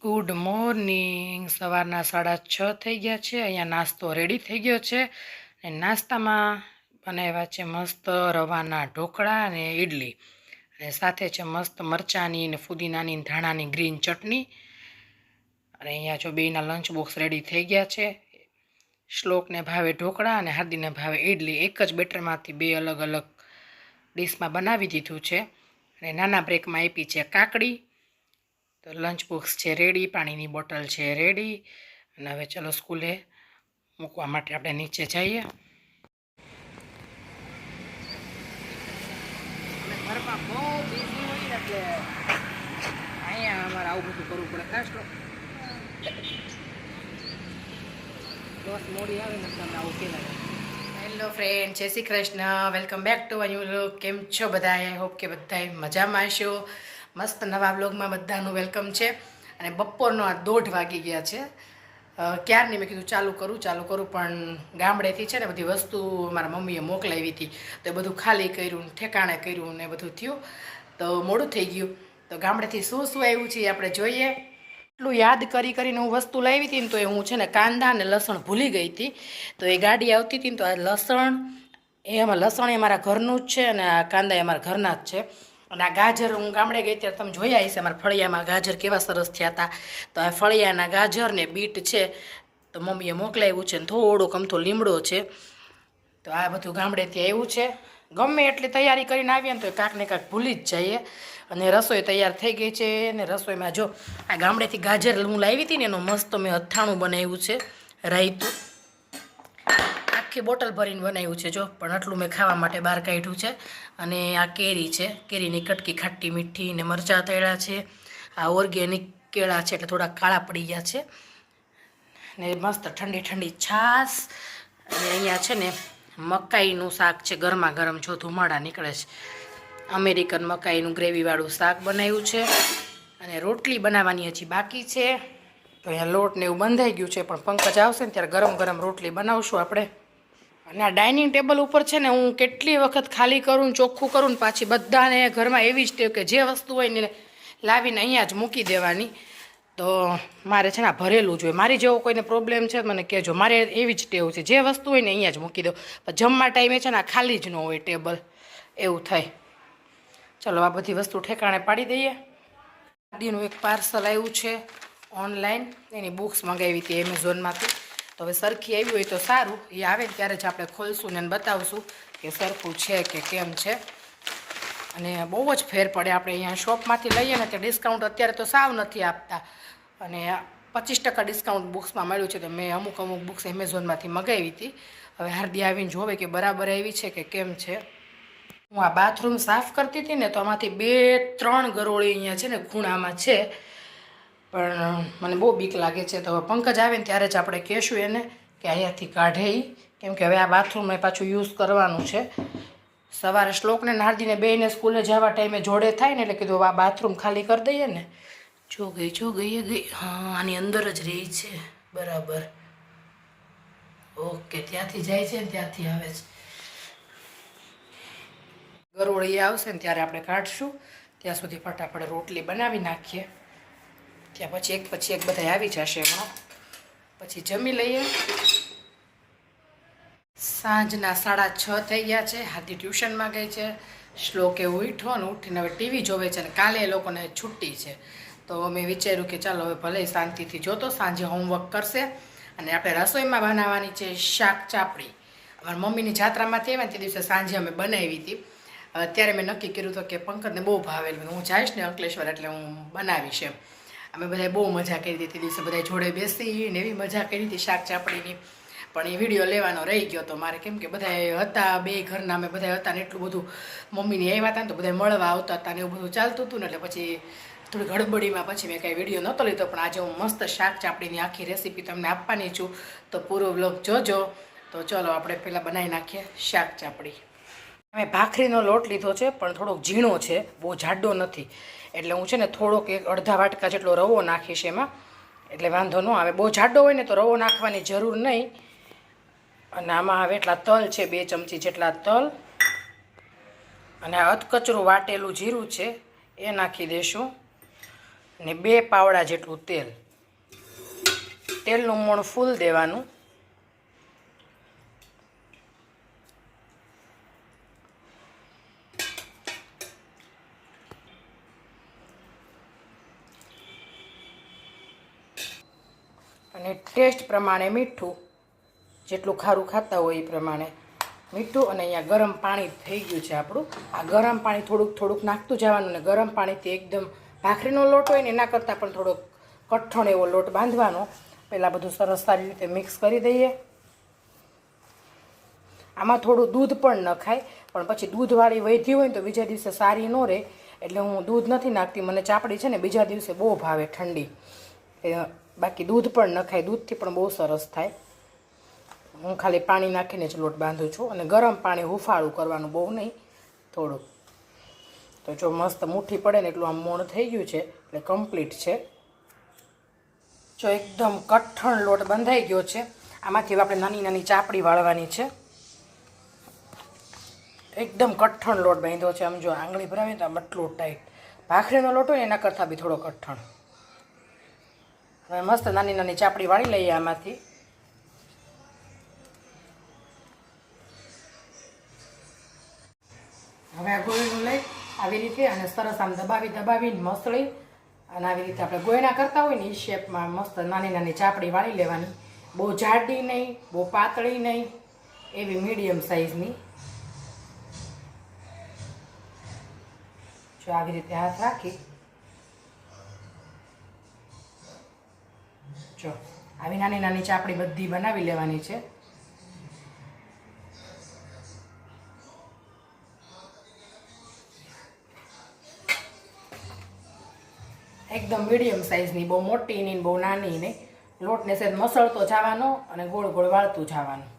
Good morning. સવારના 6:30 થઈ ગયા છે. અહીંયા નાસ્તો રેડી થઈ ગયો છે અને નાસ્તામાં બનાવ્યા છે મસ્ત રવાના ઢોકળા અને ઇડલી, અને સાથે છે મસ્ત મરચાંની ને ફુદીનાની ને ધાણાની ગ્રીન ચટણી. અને અહીંયા જો બેયના લંચ બોક્સ રેડી થઈ ગયા છે. શ્લોકને ભાવે ઢોકળા અને હાર્દિકને ભાવે ઇડલી. એક જ બેટરમાંથી બે અલગ અલગ ડીશમાં બનાવી દીધું છે. અને નાના બ્રેકમાં આપી છે કાકડી. તો લંચ બોક્સ છે રેડી, પાણીની બોટલ છે રેડી. અને હવે ચલો સ્કૂલે મૂકવા માટે આપણે નીચે જઈએ. અમે ઘરમાં બહુ બિઝી હોઈએ એટલે અહીંયા અમારે આવું બધું કરવું પડે. ખાસ તો બસ મોડી આવે ને તમને આવું કહેવાય. હેલો ફ્રેન્ડ, જય Shri Krishna, welcome back to a new vlog. કેમ છો બધા? આઈ હોપ કે બધા મજામાં હશો. મસ્ત નવા બ્લોગમાં બધાનું વેલકમ છે. અને બપોરનો આ 1:30 વાગી ગયા છે. ક્યારની મેં કીધું ચાલુ કરું પણ ગામડેથી છે ને બધી વસ્તુ મારા મમ્મીએ મોકલાવી હતી, તો એ બધું ખાલી કર્યું, ઠેકાણે કર્યું ને બધું થયું, તો મોડું થઈ ગયું. તો ગામડેથી શું આવ્યું છે એ આપણે જોઈએ. એટલું યાદ કરીને હું વસ્તુ લાવી હતી ને, તો એ હું છે ને કાંદા અને લસણ ભૂલી ગઈ હતી. તો એ ગાડી આવતી હતી ને, તો આ લસણ લસણ એ મારા ઘરનું જ છે અને આ કાંદા એ અમારા ઘરના જ છે. અને આ ગાજર હું ગામડે ગઈ ત્યારે તમે જોયા હશે અમારા ફળિયામાં ગાજર કેવા સરસ થયા હતા. તો આ ફળિયાના ગાજર ને બીટ છે, તો મમ્મીએ મોકલાવ્યું છે. ને થોડોક અમથો લીમડો છે. તો આ બધું ગામડેથી આવ્યું છે. ગમે એટલી તૈયારી કરીને આવીએ ને તો કાંક ને કાંક ભૂલી જ જઈએ. અને રસોઈ તૈયાર થઈ ગઈ છે. ને રસોઈમાં જો આ ગામડેથી ગાજર હું લાવી હતી ને, એનું મસ્ત મેં અથાણું બનાવ્યું છે, રાયતું. આખી બોટલ ભરીને બનાવ્યું છે જો, પણ આટલું મેં ખાવા માટે બહાર કાઢ્યું છે. અને આ કેરી છે, કેરીની કટકી ખાટી મીઠી ને મરચાં તળ્યા છે. આ ઓર્ગેનિક કેળા છે એટલે થોડા કાળા પડી ગયા છે. ને મસ્ત ઠંડી ઠંડી છાશ. અને અહીંયા છે ને મકાઈનું શાક છે, ગરમા ગરમ જો ધુમાડા નીકળે છે. અમેરિકન મકાઈનું ગ્રેવીવાળું શાક બનાવ્યું છે. અને રોટલી બનાવવાની હજી બાકી છે. તો અહીંયા લોટ ને એવું બંધાઈ ગયું છે, પણ પંકજ આવશે ને ત્યારે ગરમ ગરમ રોટલી બનાવશું આપણે. અને આ ડાઇનિંગ ટેબલ ઉપર છે ને હું કેટલી વખત ખાલી કરું, ચોખ્ખું કરું ને પાછી બધાને ઘરમાં એવી જ ટેવ કે જે વસ્તુ હોય ને લાવીને અહીંયા જ મૂકી દેવાની. તો મારે છે ને ભરેલું જોઈએ. મારી જેવો કોઈને પ્રોબ્લેમ છે મને કહેજો. મારે એવી જ ટેવ છે, જે વસ્તુ હોય ને અહીંયા જ મૂકી દો. પણ જમવા ટાઈમે છે ને આ ખાલી જ ન હોય ટેબલ, એવું થાય. ચલો આ બધી વસ્તુ ઠેકાણે પાડી દઈએ. ગાડીનું એક પાર્સલ આવ્યું છે ઓનલાઈન, એની બુક્સ મંગાવી હતી એમેઝોનમાંથી. તો હવે સરખી આવી હોય તો સારું, એ આવે ત્યારે જ આપણે ખોલશું ને બતાવશું કે સરખું છે કે કેમ છે. અને બહુ જ ફેર પડે. આપણે અહીંયા શોપમાંથી લઈએ ને ત્યાં ડિસ્કાઉન્ટ અત્યારે તો સાવ નથી આપતા, અને 25% ડિસ્કાઉન્ટ બુક્સમાં મળ્યું છે. તો મેં અમુક બુક્સ એમેઝોનમાંથી મંગાવી હતી. હવે હાર્દી આવીને જોવે કે બરાબર આવી છે કે કેમ છે. હું આ બાથરૂમ સાફ કરતી હતી ને, તો આમાંથી 2-3 ગરોળી અહીંયા છે ને ખૂણામાં છે, પણ મને બહુ બીક લાગે છે. તો પંકજ આવે ને ત્યારે જ આપણે કહેશું એને કે અહીંયાથી કાઢે એ, કેમ કે હવે આ બાથરૂમને પાછું યુઝ કરવાનું છે. સવારે શ્લોકને નારદીને બેયને સ્કૂલે જવા ટાઈમે જોડે થાય ને, એટલે કીધું આ બાથરૂમ ખાલી કરી દઈએ ને. જો ગઈ. હા, આની અંદર જ રહી છે. બરાબર, ઓકે. ત્યાંથી જાય છે ને ત્યાંથી આવે છે. ગરોળી આવશે ને ત્યારે આપણે કાઢશું. ત્યાં સુધી ફટાફટ રોટલી બનાવી નાખીએ. ત્યાં પછી એક બધા આવી જશે એમાં, પછી જમી લઈએ. સાંજના 6:30 થઈ ગયા છે. હાથી ટ્યુશનમાં ગઈ છે. શ્લોકે ઉઠ્યો ને ઉઠીને હવે ટીવી જોવે છે. અને કાલે એ લોકોને છુટ્ટી છે, તો મેં વિચાર્યું કે ચાલો હવે ભલે શાંતિથી જોતો, સાંજે હોમવર્ક કરશે. અને આપણે રસોઈમાં બનાવવાની છે શાક ચાપડી. અમારા મમ્મીની જાત્રામાંથી આવ્યા ને તે દિવસે સાંજે અમે બનાવી હતી. અત્યારે મેં નક્કી કર્યું હતું કે પંકજને બહુ ભાવેલું, હું જઈશ ને અંકલેશ્વર એટલે હું બનાવીશ એમ. અમે બધાએ બહુ મજા કરી હતી તે દિવસે, બધા જોડે બેસીને એવી મજા કરી હતી શાક ચાપડીની. પણ એ વિડીયો લેવાનો રહી ગયો હતો મારે, કેમ કે બધા હતા, બે ઘરના અમે બધા હતા ને એટલું બધું મમ્મીને આવ્યા હતા ને, તો બધા મળવા આવતા હતા ને એવું બધું ચાલતું હતું ને, એટલે પછી થોડી ગડબડીમાં પછી મેં કાંઈ વિડીયો નહોતો લીધો. પણ આજે હું મસ્ત શાક ચાપડીની આખી રેસીપી તમને આપવાની છું, તો પૂરો વ્લોગ જોજો. તો ચલો આપણે પહેલાં બનાવી નાખીએ શાક ચાપડી. મેં ભાખરીનો લોટ લીધો છે, પણ થોડોક ઝીણો છે, બહુ જાડો નથી. એટલે હું છે ને થોડોક એક અડધા વાટકા જેટલો રવો નાખીશ એમાં, એટલે વાંધો ન આવે. બહુ જાડો હોય ને તો રવો નાખવાની જરૂર નહીં. અને આમાં હવે એટલા તલ છે, 2 ચમચી જેટલા તલ. અને આ અધકચરું વાટેલું જીરું છે, એ નાખી દઈશું. ને 2 પાવડા જેટલું તેલ. તેલનું મોણ ફૂલ દેવાનું. અને ટેસ્ટ પ્રમાણે મીઠું, જેટલું ખારું ખાતા હોય એ પ્રમાણે મીઠું. અને અહીંયા ગરમ પાણી થઈ ગયું છે આપણું. આ ગરમ પાણી થોડુંક નાખતું જવાનું. ને ગરમ પાણીથી એકદમ ભાખરીનો લોટ હોય ને એના કરતાં પણ થોડોક કઠણ એવો લોટ બાંધવાનો. પહેલાં બધું સરસ સારી રીતે મિક્સ કરી દઈએ. આમાં થોડું દૂધ પણ નખાય, પણ પછી દૂધવાળી વધી હોય ને તો બીજા દિવસે સારી ન રહે. એટલે હું દૂધ નથી નાખતી. મને ચાપડી છે ને બીજા દિવસે બહુ ભાવે ઠંડી. બાકી દૂધ પણ નખાય, દૂધથી પણ બહુ સરસ થાય. હું ખાલી પાણી નાખીને જ લોટ બાંધું છું. અને ગરમ પાણી હુંફાળું કરવાનું, બહુ નહીં, થોડુંક. તો જો મસ્ત મુઠ્ઠી પડે ને એટલું આમ મોણ થઈ ગયું છે એટલે કમ્પ્લીટ છે. જો એકદમ કઠણ લોટ બંધાઈ ગયો છે. આમાંથી આપણે નાની નાની ચાપડી વાળવાની છે. એકદમ કઠણ લોટ બાંધ્યો છે. આમ જો આંગળી ભરાવીએ તો આમ એટલું ટાઈટ. ભાખરીનો લોટ હોય ને એના કરતાં બી થોડો કઠણ. હવે મસ્ત નાની નાની ચાપડી વાળી લઈએ આમાંથી. હવે આ ગોળીનું લઈ આવી રીતે અને સરસ આમ દબાવીને મસળી અને આવી રીતે આપણે ગોયણા કરતા હોય ને એ શેપમાં મસ્ત નાની નાની ચાપડી વાળી લેવાની. બહુ જાડી નહીં, બહુ પાતળી નહીં, એવી મીડિયમ સાઇઝની. જો આવી રીતે હાથ રાખી, જો આવી નાની નાની ચાપડી બધી બનાવી લેવાની છે. એકદમ મીડિયમ સાઇઝની, બહુ મોટી નહીં બહુ નાની નહીં. લોટને સેજ મસળતો જવાનો અને ગોળ ગોળ વાળતું જવાનું.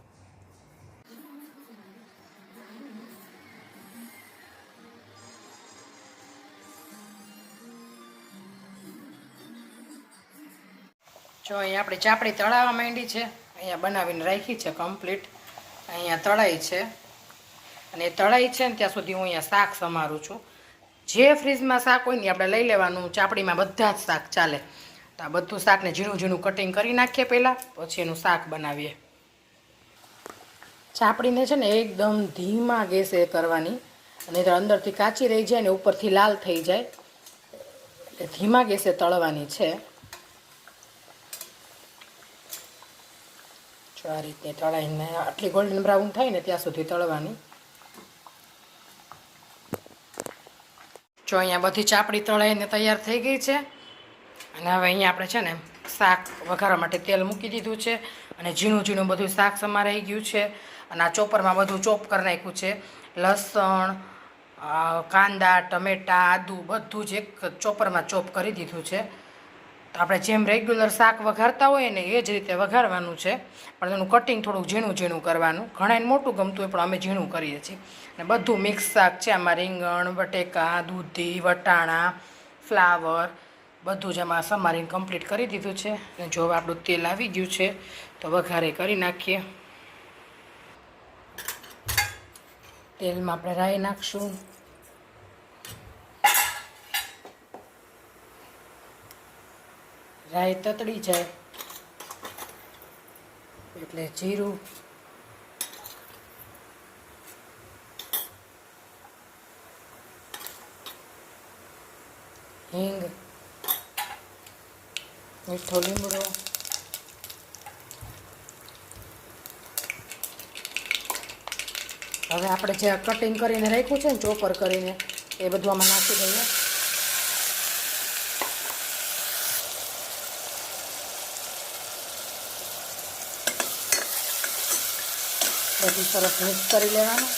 જો અહીંયા આપણી ચાપડી તળાવવા માંડી છે. અહીંયા બનાવીને રાખી છે કમ્પ્લીટ. અહીંયા તળાઈ છે અને એ તળાઈ છે ને ત્યાં સુધી હું અહીંયા શાક સમારું છું. જે ફ્રીજમાં શાક હોય ને આપણે લઈ લેવાનું. ચાપડીમાં બધા જ શાક ચાલે. તો આ બધું શાકને ઝીણું ઝીણું કટિંગ કરી નાખીએ પહેલાં, પછી એનું શાક બનાવીએ. ચાપડીને છે ને એકદમ ધીમા ગેસે કરવાની, અને અંદરથી કાચી રહી જાય ને ઉપરથી લાલ થઈ જાય. એટલે ધીમા ગેસે તળવાની છે. જો આ રીતે તળાઈને આટલી ગોલ્ડન બ્રાઉન થાય ને ત્યાં સુધી તળવાની. જો અહીંયા બધી ચાપડી તળાઈને તૈયાર થઈ ગઈ છે. અને હવે અહીંયા આપણે છે ને શાક વઘારવા માટે તેલ મૂકી દીધું છે. અને ઝીણું ઝીણું બધું શાક સમારાઈ ગયું છે. અને આ ચોપરમાં બધું ચોપ કરી નાખ્યું છે. લસણ, કાંદા, ટમેટાં, આદુ બધું જ એક ચોપરમાં ચોપ કરી દીધું છે. તો આપણે જેમ રેગ્યુલર શાક વઘારતા હોય ને એ જ રીતે વઘારવાનું છે. પણ એનું કટિંગ થોડુંક ઝીણું ઝીણું કરવાનું. ઘણાને મોટું ગમતું હોય પણ અમે ઝીણું કરીએ છીએ. અને બધું મિક્સ શાક છે. આમાં રીંગણ, બટેકા, દૂધી, વટાણા, ફ્લાવર બધું જ આમાં સમારીને કમ્પ્લીટ કરી દીધું છે. અને જો આપણું તેલ આવી ગયું છે તો વઘારે કરી નાખીએ. તેલમાં આપણે રાઈ નાખશું. રાઈ તતડી જાય એટલે જીરું, હિંગ, મીઠો લીમડો, હવે આપણે જે કટિંગ કરીને રાખ્યું છે ને ચોપર કરીને એ બધું આમાં નાખી દઈએ. બધું સરસ મિક્સ કરી લેવાનું.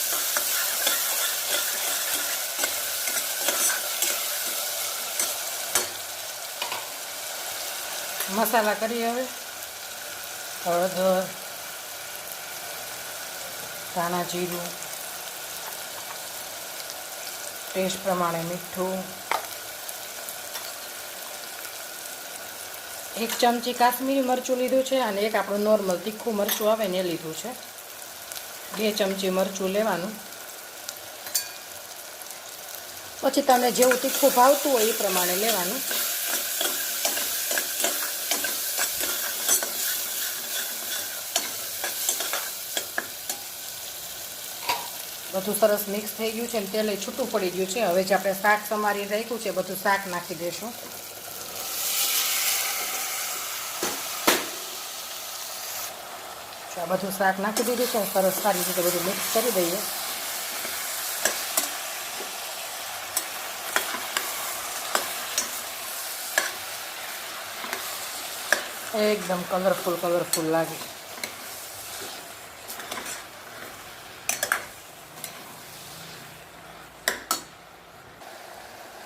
મસાલા કરીએ હવે. હળદર, ધાણા જીરું, ટેસ્ટ પ્રમાણે મીઠું, 1 ચમચી કાશ્મીરી મરચું લીધું છે અને એક આપણું નોર્મલ તીખું મરચું આવે ને એ લીધું છે. 2 ચમચી મરચું લેવાનું. પછી તમને જેવું તીખું ભાવતું હોય એ પ્રમાણે લેવાનું. બધું સરસ મિક્સ થઈ ગયું છે અને તેલ છૂટું પડી ગયું છે. હવે જે આપણે શાક સમારી રાખ્યું છે બધું શાક નાખી દઈશું. આ બધું શાક નાખી દીધું છે. સરસ સારી રીતે બધું મિક્સ કરી દઈએ. એકદમ કલરફુલ લાગે.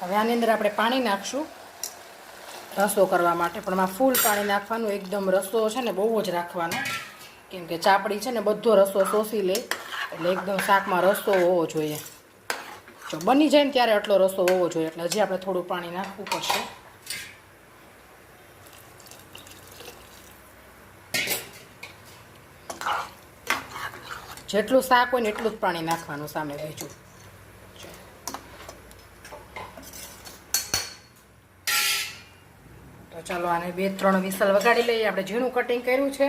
હવે આની અંદર આપણે પાણી નાખશું રસો કરવા માટે, પણ આમાં ફૂલ પાણી નાખવાનું. એકદમ રસો છે ને બહુ જ રાખવાનો, કેમ કે ચાપડી છે ને બધો રસો શોષી લે, એટલે એકદમ શાકમાં રસો હોવો જોઈએ. જો બની જાય ને ત્યારે આટલો રસો હોવો જોઈએ, એટલે હજી આપણે થોડું પાણી નાખવું પડશે. જેટલું શાક હોય ને એટલું જ પાણી નાખવાનું સામે બીજું. તો ચાલો આને 2-3 વિસલ વગાડી લઈએ. આપણે ઝીણું કટિંગ કર્યું છે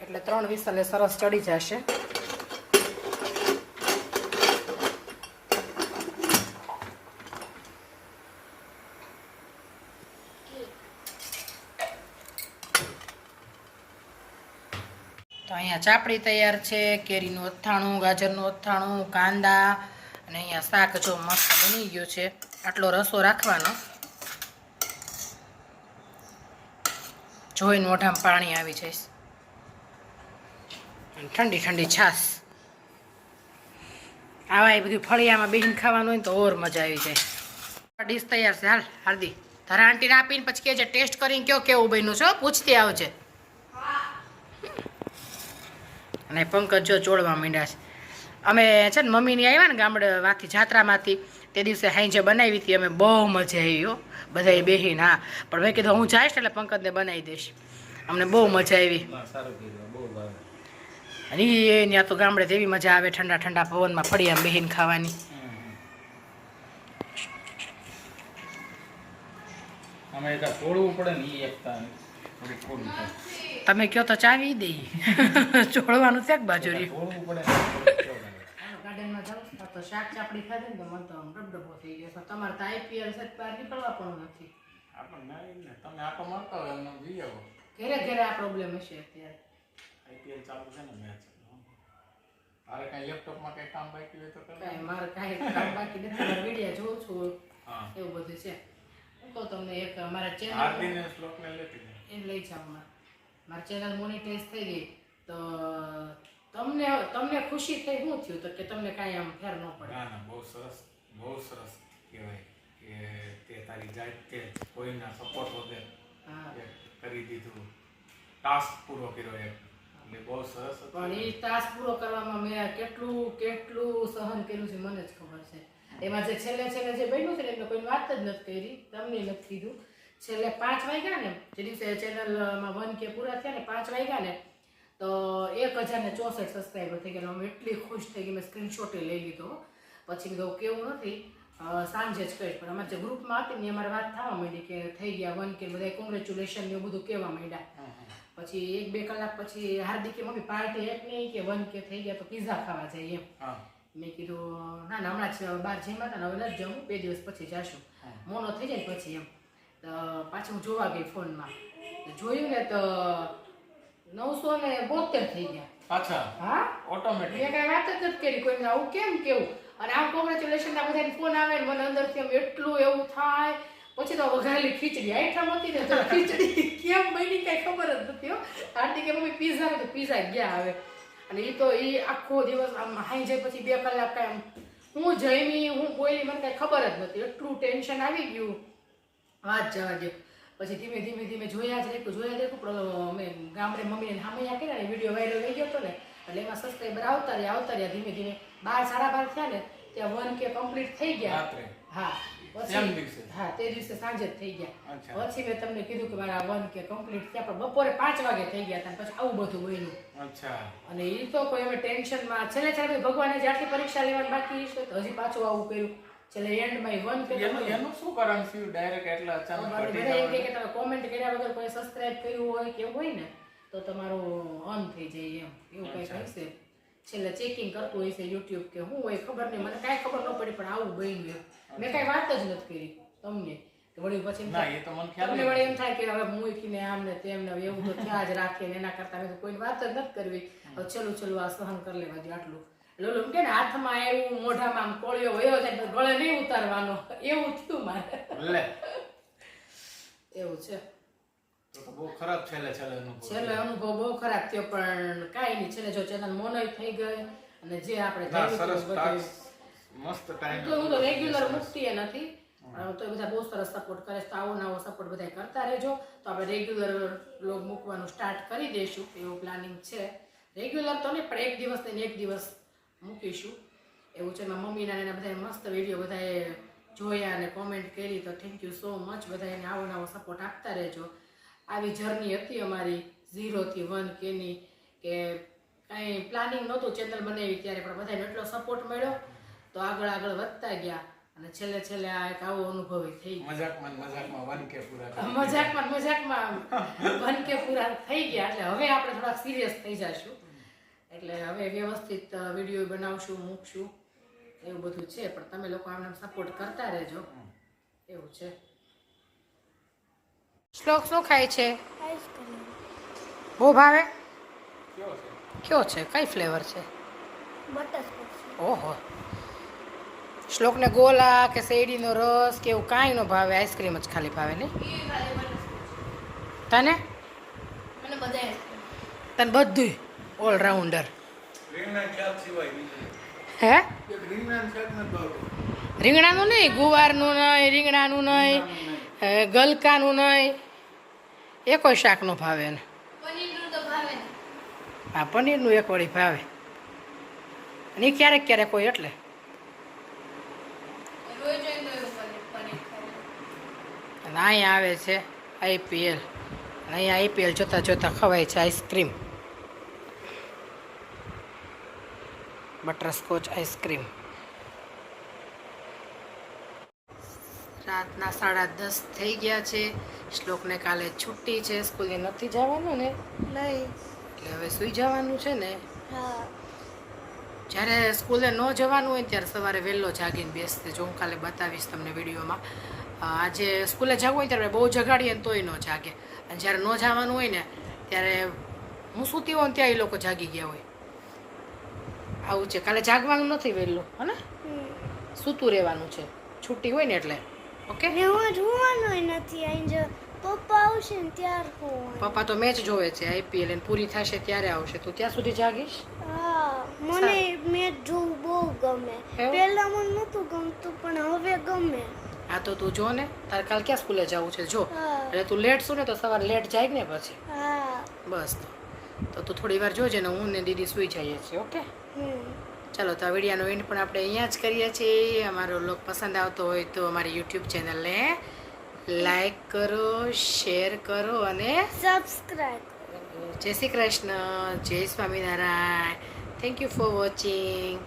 એટલે 3 વિસલે સરસ ચડી જશે. તો અહીંયા ચાપડી તૈયાર છે, કેરીનું અથાણું, ગાજરનું અથાણું, કાંદા, અને અહીંયા શાક જો મસ્ત બની ગયું છે. આટલો રસો રાખવાનો. જોઈને મોઢામાં પાણી આવી જાય. ઠંડી ઠંડી છાશ આવા એ બધું ફળિયામાં બેહીને ખાવાનું હોય ને તો ઓર મજા આવી જાય. ડીશ તૈયાર છે. હાલ હાર્દી તારા આંટીને આપીને પછી કહેજે ટેસ્ટ કરીને કયો કેવું બન્યું છે. પૂછતી આવજે. અને પંકજ જો ચોળવા માંડ્યા છે. અમે છે ને મમ્મીની આવ્યા ને ગામડેમાંથી જાત્રામાંથી તે દિવસે હાંજે બનાવી હતી. અમે બહુ મજા આવી હો બધાએ બેહીને. હા, પણ મેં કીધું હું જઈશ એટલે પંકજને બનાવી દઈશ. અમને બહુ મજા આવી. અને ત્યાં તો ગામડે એવી મજા આવે ઠંડા ઠંડા પવનમાં ફળિયામાં બેહીને ખાવાની. તમે કયો તો ચાવી દઈ ચોળવાનું છે બાજુરી. ગાર્ડનમાં જાઉં તો શાક ચાપડી ખાધી ને તો મને તો ડબડબો થઈ ગયો. તમારે તો IPL છે બહાર નીકળવા પણ નથી. ઘરે ઘરે આ પ્રોબ્લેમ હશે અત્યારે. IPL ચાલુ છે ને મેચ. મારે કઈ લેપટોપમાં કઈ કામ બાકી હોય તો કઈ મારે કઈ કામ બાકી નથી. મારે વિડિયો જોઉં છું એવું બધું છે. હું કહું તમને એક મારા ચેનલ એ લઈ જાઉં. મારી ચેનલ મોનેટાઈઝ થઈ ગઈ તો તમને ખુશી થઈ શું થયું તો કે તમને કાંઈ આમ ફેર ન પડે? ના બહુ સરસ કહેવાય કે તે તારી જાતે કોઈના સપોર્ટ વગર કરી દીધું, ટાસ્ક પૂરો કર્યો. એટલે બહુ સરસ. પણ એ ટાસ્ક પૂરો કરવામાં મેં કેટલું સહન કર્યું છે મને જ ખબર છે. એમાં જે છેલ્લે જે બન્યું છે ને એમને કોઈ વાત જ નથી કરી, તમને નથી કીધું. છેલ્લે 5 વાગ્યા ને જે દિવસે ચેનલમાં 1K પૂરા થયા ને 5 વાગ્યા ને તો 1064 સબસ્ક્રાઈબર થઈ ગયા. અમે એટલી ખુશ થઈ ગઈ, મેં સ્ક્રીનશોટ લઈ લીધો. પછી કીધું કેવું નથી સાંજે જ કહીશ. પણ અમારે જે ગ્રુપમાં હતી ને અમારે વાત થવા માંડી કે થઈ ગયા 1K, બધા કોંગ્રેચ્યુલેશન ને એવું બધું કહેવા માંડ્યા. પછી 1-2 કલાક પછી હાર્દિકે મમ્મી પાર્ટી એક નહીં કે 1K થઈ ગયા તો પીઝા ખાવા જઈએ એમ. મેં કીધું ના હમણાં જ બહાર જમ્યા હતા ને હવે નથી જમું, 2 દિવસ પછી જાશું, મોનો થઈ જાય પછી એમ. તો પાછું હું જોવા ગઈ ફોનમાં, જોયું ને તો 972 થઈ ગયા પાછા. હા ઓટોમેટિક. મેં કઈ વાત જ નથી કરી કોઈને આવું કેમ કેવું. અને આમ કોંગ્રેચ્યુલેશન ના બધાને ફોન આવે ને મને અંદરથી આમ એટલું એવું થાય. પછી તો વઘારેલી ખીચડી આઈટમ હતી ને તો ખીચડી કેમ બની કઈ ખબર જ નથી હો. હાર્દિકે મમ્મી પીઝા ને તો પીઝા ગયા આવે. અને એ તો એ આખો દિવસ આમ હાઈ જાય પછી 2 કલાક કાંઈ હું જમી હું બોલી મને કાંઈ ખબર જ નથી. એટલું ટેન્શન આવી ગયું વાત જવા દે. પછી ધીમે જોયા જ રેખું પણ અમે ગામડે મમ્મીને હામૈયા કર્યા ને વિડીયો વાયરલ થઈ ગયો હતો ને એટલે એમાં સબસ્ક્રાઈબર આવતા રહ્યા ધીમે 12-12:30 થયા ને ત્યાં 1K કમ્પ્લીટ થઈ ગયા. હા હા તે દિવસે સાંજે જ થઈ ગયા. પછી મેં તમને કીધું કે મારા 1K કમ્પ્લીટ થયા, પણ બપોરે 5 વાગે થઈ ગયા હતા. પછી આવું બધું બન્યું. અને એ તો કોઈ અમે ટેન્શનમાં છેલ્લે ભગવાને જ્યારથી પરીક્ષા લેવાની બાકી છે તો હજી પાછું આવું કર્યું. છેલ્લે એન્ડમાં 1K એનું શું કારણ છે ડાયરેક્ટ એટલા અચાનક બધા કે તમે કોમેન્ટ કર્યા વગર કોઈ સબસ્ક્રાઇબ કર્યું હોય કે એવું હોય ને તો તમારું ઓન થઈ જાય એમ એવું કંઈક હશે. છેલ્લે ચેકિંગ કરતું હોય છે યુટ્યુબ કે હું હોય ખબર નહીં, મને કાંઈ ખબર ન પડી પણ આવું બન્યું એમ. મેં કાંઈ વાત જ નથી કરી તમને કે વળી પછી એમ ના થાય- એ તો મને ખ્યાલ તમને વળી એમ થાય કે હવે મૂકીને આમ ને તેમ ને એવું તો ત્યાં જ રાખીએ ને એના કરતા મેં કોઈ વાત જ નથી કરવી. હવે ચલું આ સહન કરી લેવા દે આટલું. એટલે ઓલું કે ને હાથમાં આવ્યું મોઢામાં આમ કોળિયો વયો જાય તો ગળે નહીં ઉતારવાનો એવું થયું મારે. લે એવું છે. તો બહુ ખરાબ છેલ્લે અનુભવ છેલ્લે અનુભવ બહુ ખરાબ થયો પણ કાંઈ નહીં. છેલ્લે જો ચેનલ મોનોય થઈ ગઈ અને જે આપણે ના ધાર્યું સરસ હતું બધું- મસ્ત ટાઈમ તો હું તો રેગ્યુલર મૂકતી એ નથી તો એ બધા બહુ સરસ સપોર્ટ કરે છે. તો આવો નવો સપોર્ટ બધા કરતા રહેજો તો આપણે રેગ્યુલર બ્લોગ મૂકવાનું સ્ટાર્ટ કરી દઈશું એવું પ્લાનિંગ છે. રેગ્યુલર તો નહીં પણ એક દિવસ ને એક દિવસ મૂકીશું એવું છે. મારા મમ્મીના એના બધા મસ્ત વિડીયો બધાએ જોયા અને કોમેન્ટ કરી તો થેન્ક યુ સો મચ. બધા એને આવો નવો સપોર્ટ આપતા રહેજો. આવી જર્ની હતી અમારી 0 થી 1 કેની કે કાંઈ પ્લાનિંગ નહોતું ચેનલ બનાવી ત્યારે પણ બધાને એટલો સપોર્ટ મળ્યો તો આગળ વધતા ગયા અને છેલ્લે આ એક આવો અનુભવ થઈ ગયો. મજાકમાં 1K પૂરા કરી. મજાકમાં 1K પૂરા થઈ ગયા એટલે હવે આપણે થોડા સિરિયસ થઈ જઈશું. એટલે હવે વ્યવસ્થિત વિડીયો બનાવશું મૂકશું એવું બધું છે પણ તમે લોકો આમને સપોર્ટ કરતા રહેજો એવું છે. શ્લોક શું ખાય છે? બહુ ભાવે? કયો છે? કઈ ફ્લેવર છે? ઓહો. શ્લોકને ગોલા કે શેરડીનો રસ કે એવું કાંઈ ન ભાવે, આઈસ્ક્રીમ જ ખાલી ભાવે નહીં? તને? તને બધું ઓલરાઉન્ડર રીંગણા શાક સિવાય બીજું. હે? એક રીંગણાનું શાક નથી ભાવતું. રીંગણાનું નહીં, ગુવારનું નહીં, રીંગણાનું નહીં, ગલકાનું નહીં, એ કોઈ શાક નો ભાવે ને. હા પનીરનું એક વળી ભાવે અને એ ક્યારેક કોઈ એટલે અને અહીંયા આવે છે IPL અને અહીંયા IPL જોતા ખવાય છે આઈસ્ક્રીમ, બટરસ્કોચ આઈસ્ક્રીમ. રાતના 10:30 થઈ ગયા છે. શ્લોકને કાલે છુટ્ટી છે, સ્કૂલે નથી જવાનું ને નહીં એટલે હવે સૂઈ જવાનું છે ને. હા જ્યારે સ્કૂલે ન જવાનું હોય ત્યારે સવારે વહેલો જાગીને બેસતે. જો હું કાલે બતાવીશ તમને વિડીયોમાં. આજે સ્કૂલે જવું હોય ત્યારે બહુ જગાડીએ ને તોય ન જાગે અને જ્યારે ન જવાનું હોય ને ત્યારે હું સૂતી હોય ને ત્યાં એ લોકો જાગી ગયા હોય. આવું છે. કાલે જાગવાનું નથી વહેલું હે, સૂતું રહેવાનું છે છુટ્ટી હોય ને એટલે. ઓકે. હું જોવાનું નથી. અહીં જો પપ્પા આવશે ને ત્યાર હું. પપ્પા તો મેચ જોવે છે IPL અને પૂરી થશે ત્યારે આવશે. તું ત્યાં સુધી જાગીશ? હા મને મેચ જોવું બહુ ગમે. એવું? પહેલા મને નહોતું ગમતું પણ હવે ગમે. હા તો તું જો ને, તારે કાલ ક્યાં સ્કૂલે જવું છે જો. હા એટલે તું લેટ છું ને તો સવારે લેટ જાય ને પછી હા બસ. તો તું થોડી વાર જોજે ને હું ને દીદી સૂઈ જઈએ છીએ. ઓકે ચાલો તો આ વિડીયોનો એન્ડ પણ આપણે અહીંયા જ કરીએ છીએ. અમારો વ્લોગ પસંદ આવતો હોય તો અમારી યુટ્યુબ ચેનલને લાઈક કરો, શેર કરો અને સબસ્ક્રાઇબ. જય શ્રી કૃષ્ણ, જય Swaminarayan. Thank you for watching.